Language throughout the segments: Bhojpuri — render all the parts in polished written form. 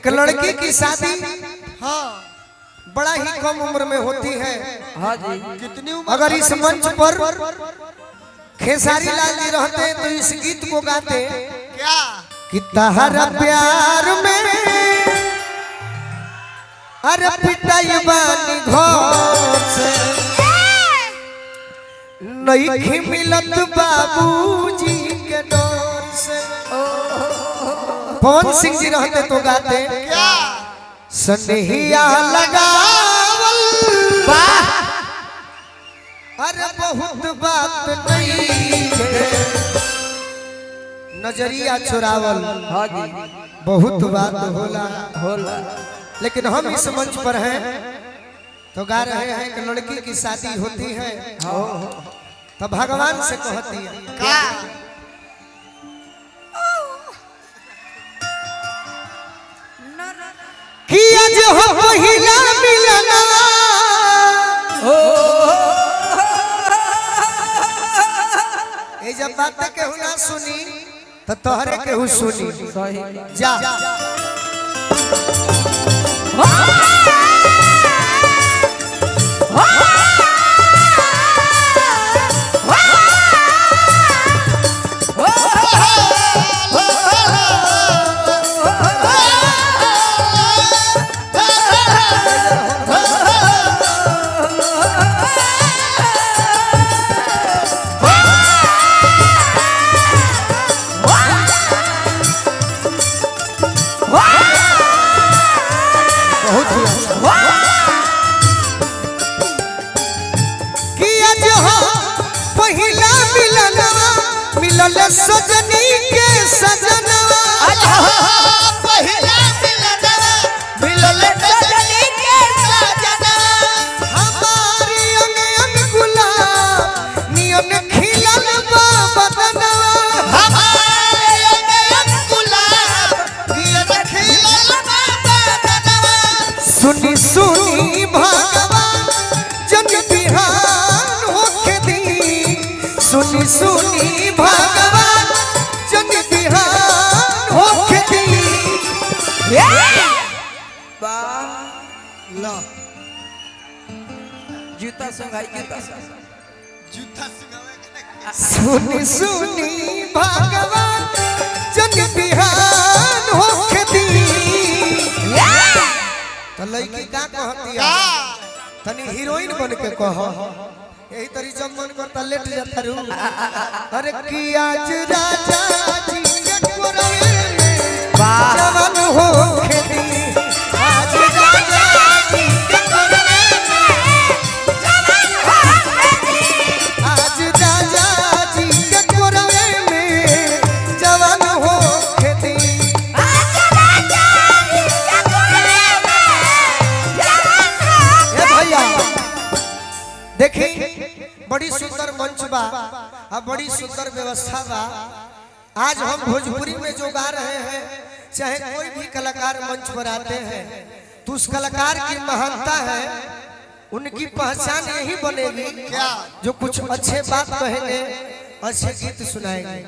एक लड़की की शादी हाँ बड़ा ही कम उम्र में होती है। हाँ जी। कितनी उम्र? अगर इस मंच पर खेसारी लाल जी रहते तो इस गीत को गाते क्या कि तहरा प्यार में अरे पिटाई बानी घर से नहीं मिलत बाबूजी के डर से। पवन सिंह जी रहते तो गाते क्या सनहिया लगावल अरे बहुत बात नहीं है नजरिया चुरावल। हाँ जी बहुत बात होला। लेकिन हम इस मंच पर हैं तो गा रहे हैं कि लड़की की शादी होती है तो भगवान से कहती है क्या कि आज हो पहिला मिलना ए जब बात केहू ना सुनी तो तोहरे केहू सुनी जा मिलल सजनी के सजना पहिला मिलना मिलल सजनी के सजना हमारी अंग गुलाब नियन खिलल बा बदना हमारी अंग गुलाब नियन खिलल बा बदना। सुनी सुनी भगवान जन बिहान होके दी सुनी सुनी भगवान जन बिहान होके दी ला जूता संगाई जूता सुनी सुनी भगवान जन बिहान होके दी। तो लड़की का कहती है तनी हीरोइन बन के कह यही तरी जब मन करता लेट जाता रू अरे कि आज राजा जी के कोरवे में जवान हो खेती आज राजा जी के कोरवे में जवान हो खेती आज राजा जी के कोरवे में जवान हो खेती आज राजा जी के कोरवे में जवान हो। ए भैया देखिए बड़ी सुंदर मंच बा और बड़ी सुंदर व्यवस्था बा। आज हम भोजपुरी में जो गा रहे हैं चाहे कोई भी कलाकार मंच पर आते हैं तो उस कलाकार की महानता है उनकी पहचान यही बनेगी क्या जो कुछ अच्छे बात कहेंगे अच्छे गीत सुनाएंगे।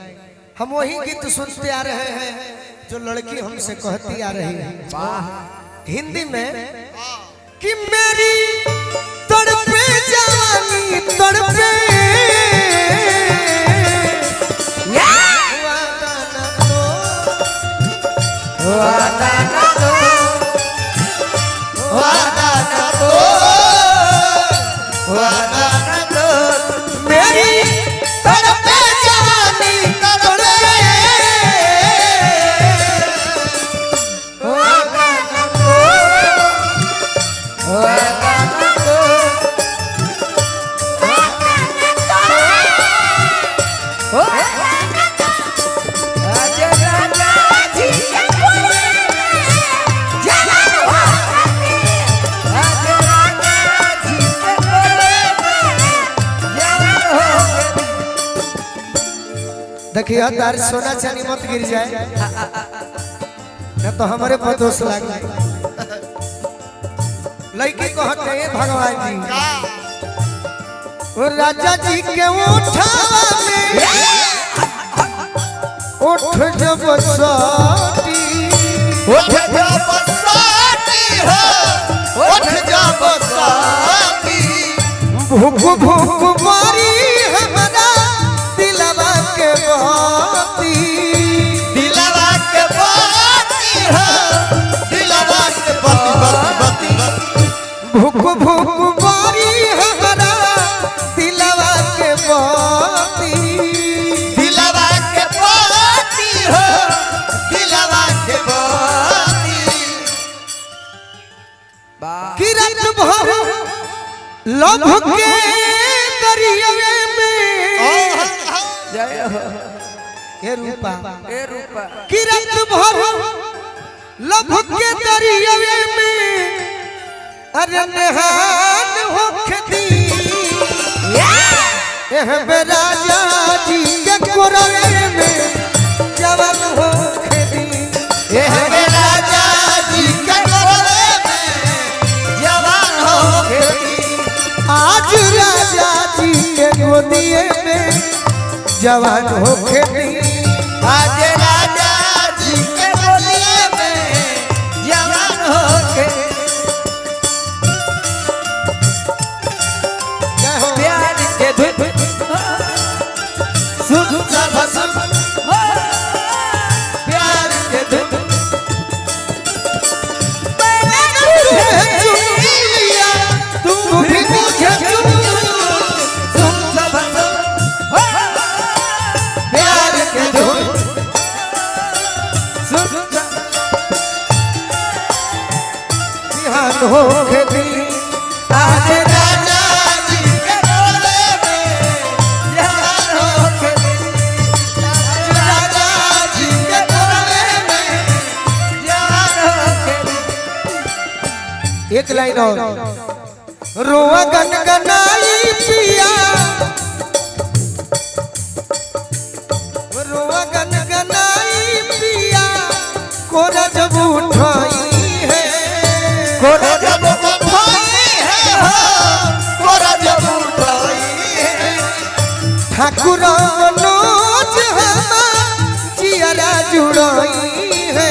हम वही गीत सुनते आ रहे हैं जो लड़की हमसे कहती आ रही है हिंदी में कि मेरी तड़पे जवानी तड़पे मेरी तड़पे जवानी तड़पे देखिए तार सोना चांदी मत गिर जाए न तो हमारे पर दोष लग जाए। लड़की को हटे भगवान जी और राजा जी के उठावा में उठ जब साटी उठ जब भूख भूख मारी हमारा दिलवा के बाती दिलवा के बाती हो दिलवा के बाती भूख भूख मारी हमारा दिलवा के बाती दिलवा के बाती हो दिलवा के बाती किरण भर लभ के दरिया में जय हो हे रूपा ए रूपा किरण भर लभ के दरिया में अरे नहान होखदी एह राजा जी के कोरवे में जवान होखदी एह राजा जी के कोरवे में जवान होखदी आज राजा जी के गोदिए में जवान होखदी आज राजा जी के गोदिए में जवान होखदी प्यार के धुन सुन सब सुन प्यार के धुन तू भी मुझे सुन सब सुन प्यार के धुन सुन बिहान होखदी आज राजा जी के गोले में जवान होखदी आज राजा जी के गोले में जवान होखदी एक लाइन और रोआ गनगनाई पिया रोआ गनगनाई पिया कोरा जब उठाई है कोरा जब उठाई है हो कोरा जब उठाई है ठाकुर मनोज हमार जियरा जुड़ाई है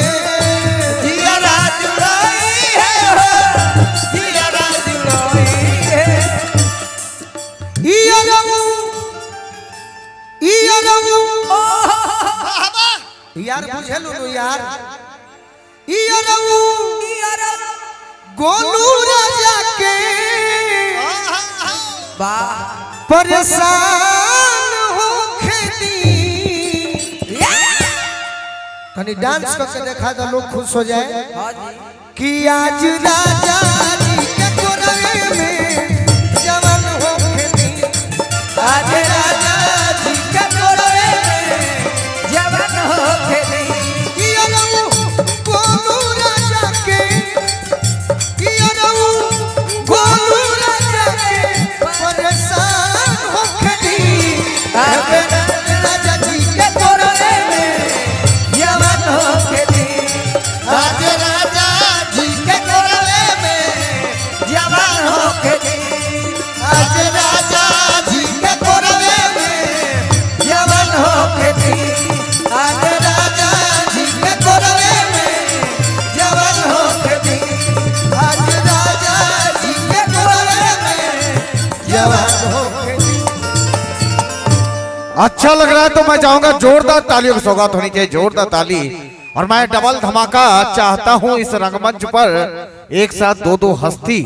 जियरा जुड़ाई है हो जियरा जुड़ाई है यार बुझलू नु यार इयरऊ गोलू राजा के परेशान हो खेती तनी डांस करके देखा तो लोग खुश हो जाए कि आज राजा जी के कोरवे में जवान हो खेती आज राजा जी के कोरवे में जवान होखदी गोलू राजा के गोलू राजा के परेशान हो खेती आज राजा जी के कोरवे में जवान होखदी आज राजा जी के कोरवे में जवान होखदी आज राजा जी के कोरवे में जवान होखदी आज राजा जी के कोरवे में जवान होखदी आज राजा जी के कोरवे में जवान होखदी अच्छा लग रहा है तो मैं चाहूंगा जोरदार तालियों की सौगात होनी चाहिए, जोरदार ताली। और मैं डबल धमाका चाहता हूं इस रंगमंच पर एक साथ दो हस्ती